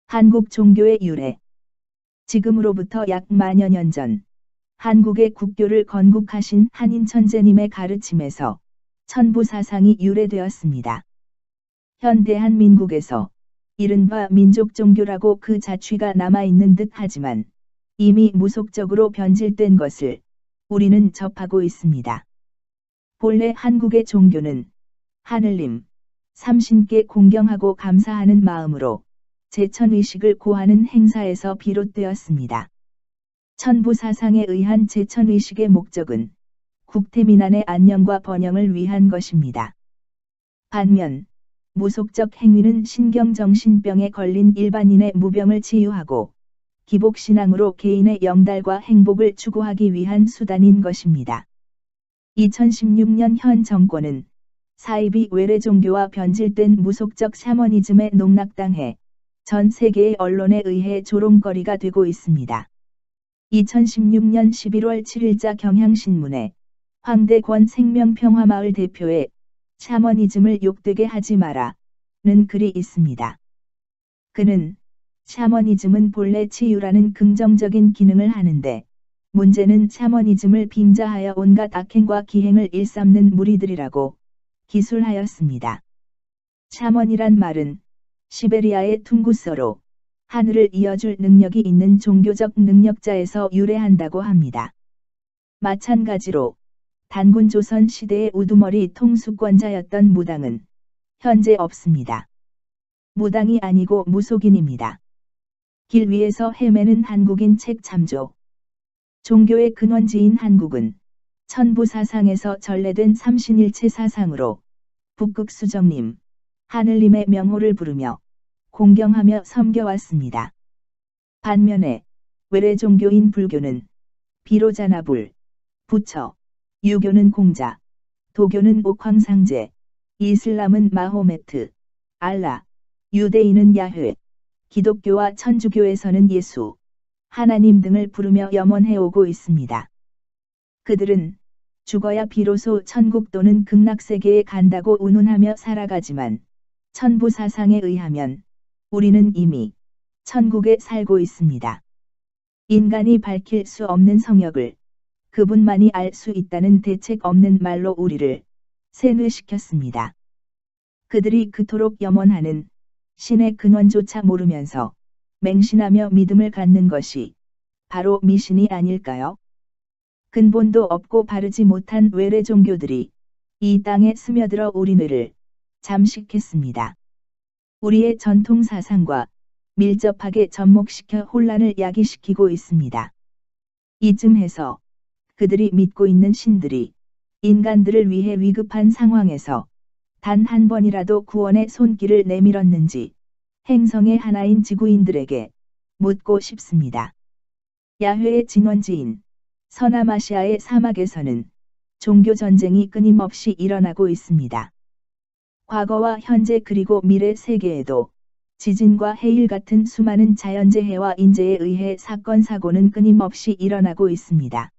한국 종교의 유래. 지금으로부터 약 만여 년 전, 한국의 국교를 건국하신 한인 천재님의 가르침에서 천부 사상이 유래되었습니다. 현 대한민국에서 이른바 민족 종교라고 그 자취가 남아있는 듯 하지만 이미 무속적으로 변질된 것을 우리는 접하고 있습니다. 본래 한국의 종교는 하늘님, 삼신께 공경하고 감사하는 마음으로 제천의식을 고하는 행사에서 비롯되었습니다. 천부 사상에 의한 제천의식의 목적은 국태민안의 안녕과 번영을 위한 것입니다. 반면 무속적 행위는 신경정신병에 걸린 일반인의 무병을 치유하고 기복신앙으로 개인의 영달과 행복을 추구하기 위한 수단인 것입니다. 2016년 현 정권은 사이비 외래 종교와 변질된 무속적 샤머니즘에 농락당해 전 세계의 언론에 의해 조롱거리가 되고 있습니다. 2016년 11월 7일자 경향신문에 황대권 생명평화마을 대표의 샤머니즘을 욕되게 하지 마라는 글이 있습니다. 그는 샤머니즘은 본래 치유라는 긍정적인 기능을 하는데 문제는 샤머니즘을 빙자하여 온갖 악행과 기행을 일삼는 무리들이라고 기술하였습니다. 샤먼이란 말은 시베리아의 퉁구서로 하늘을 이어줄 능력이 있는 종교적 능력자에서 유래한다고 합니다. 마찬가지로 단군 조선 시대의 우두머리 통수권자였던 무당은 현재 없습니다. 무당이 아니고 무속인입니다. 길 위에서 헤매는 한국인 책 참조. 종교의 근원지인 한국은 천부사상에서 전래된 삼신일체 사상으로 북극수정님, 하늘님의 명호를 부르며 공경하며 섬겨왔습니다. 반면에 외래 종교인 불교는 비로자나불, 부처, 유교는 공자, 도교는 옥황상제, 이슬람은 마호메트, 알라, 유대인은 야훼, 기독교와 천주교에서는 예수, 하나님 등을 부르며 염원해오고 있습니다. 그들은 죽어야 비로소 천국 또는 극락세계에 간다고 운운하며 살아가지만 천부 사상에 의하면 우리는 이미 천국에 살고 있습니다. 인간이 밝힐 수 없는 성역을 그분만이 알 수 있다는 대책 없는 말로 우리를 세뇌시켰습니다. 그들이 그토록 염원하는 신의 근원조차 모르면서 맹신하며 믿음을 갖는 것이 바로 미신이 아닐까요? 근본도 없고 바르지 못한 외래 종교들이 이 땅에 스며들어 우리 뇌를 잠식했습니다. 우리의 전통 사상과 밀접하게 접목시켜 혼란을 야기시키고 있습니다. 이쯤에서 그들이 믿고 있는 신들이 인간들을 위해 위급한 상황에서 단 한 번이라도 구원의 손길을 내밀었는지 행성의 하나인 지구인들에게 묻고 싶습니다. 야훼의 진원지인 서남아시아의 사막에서는 종교 전쟁이 끊임없이 일어나고 있습니다. 과거와 현재 그리고 미래 세계에도 지진과 해일 같은 수많은 자연재해와 인재에 의해 사건 사고는 끊임없이 일어나고 있습니다.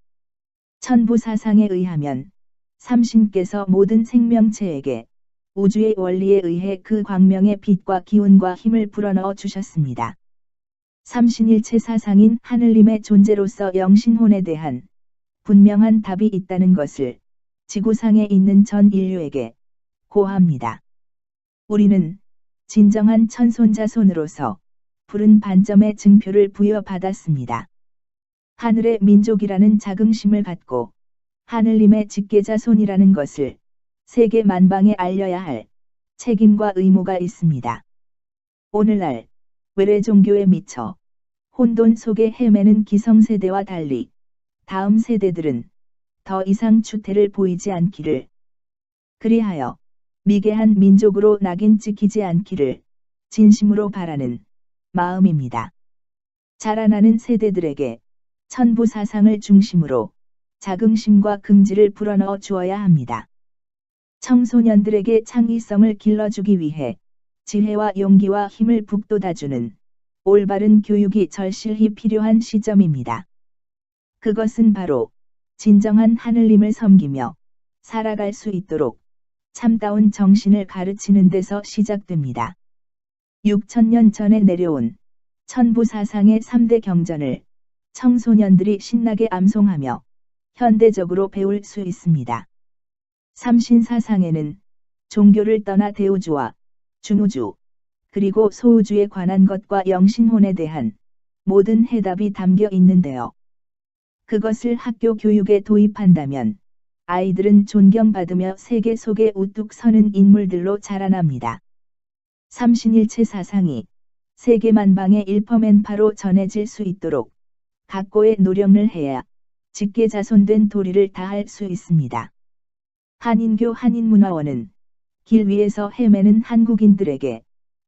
천부 사상에 의하면 삼신께서 모든 생명체에게 우주의 원리에 의해 그 광명의 빛과 기운과 힘을 불어넣어 주셨습니다. 삼신일체 사상인 하늘님의 존재로서 영신혼에 대한 분명한 답이 있다는 것을 지구상에 있는 전 인류에게 고합니다. 우리는 진정한 천손자손으로서 푸른 반점의 증표를 부여받았습니다. 하늘의 민족이라는 자긍심을 갖고 하늘님의 직계자손이라는 것을 세계 만방에 알려야 할 책임과 의무가 있습니다. 오늘날 외래 종교에 미쳐 혼돈 속에 헤매는 기성세대와 달리 다음 세대들은 더 이상 추태를 보이지 않기를, 그리하여 미개한 민족으로 낙인 찍히지 않기를 진심으로 바라는 마음입니다. 자라나는 세대들에게 천부 사상을 중심으로 자긍심과 긍지를 불어넣어 주어야 합니다. 청소년들에게 창의성을 길러주기 위해 지혜와 용기와 힘을 북돋아주는 올바른 교육이 절실히 필요한 시점입니다. 그것은 바로 진정한 하늘님을 섬기며 살아갈 수 있도록 참다운 정신을 가르치는 데서 시작됩니다. 6000년 전에 내려온 천부 사상의 3대 경전을 청소년들이 신나게 암송하며 현대적으로 배울 수 있습니다. 삼신사상에는 종교를 떠나 대우주와 중우주, 그리고 소우주에 관한 것과 영신혼에 대한 모든 해답이 담겨 있는데요. 그것을 학교 교육에 도입한다면 아이들은 존경받으며 세계 속에 우뚝 서는 인물들로 자라납니다. 삼신일체 사상이 세계 만방에 일퍼맨파로 전해질 수 있도록 각고의 노력을 해야 직계자손된 도리를 다할 수 있습니다. 한인교 한인문화원은 길 위에서 헤매는 한국인들에게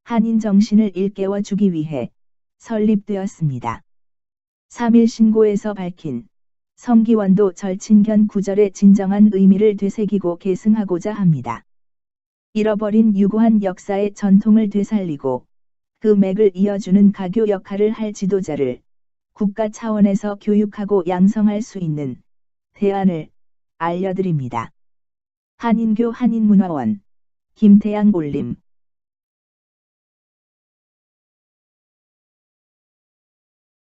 한인 정신을 일깨워 주기 위해 설립되었습니다. 3일 신고에서 밝힌 성기원도 절친견 구절의 진정한 의미를 되새기고 계승하고자 합니다. 잃어버린 유구한 역사의 전통을 되살리고 그 맥을 이어주는 가교 역할을 할 지도자를 국가 차원에서 교육하고 양성할 수 있는 대안을 알려드립니다. 한인교 한인문화원 김태양 올림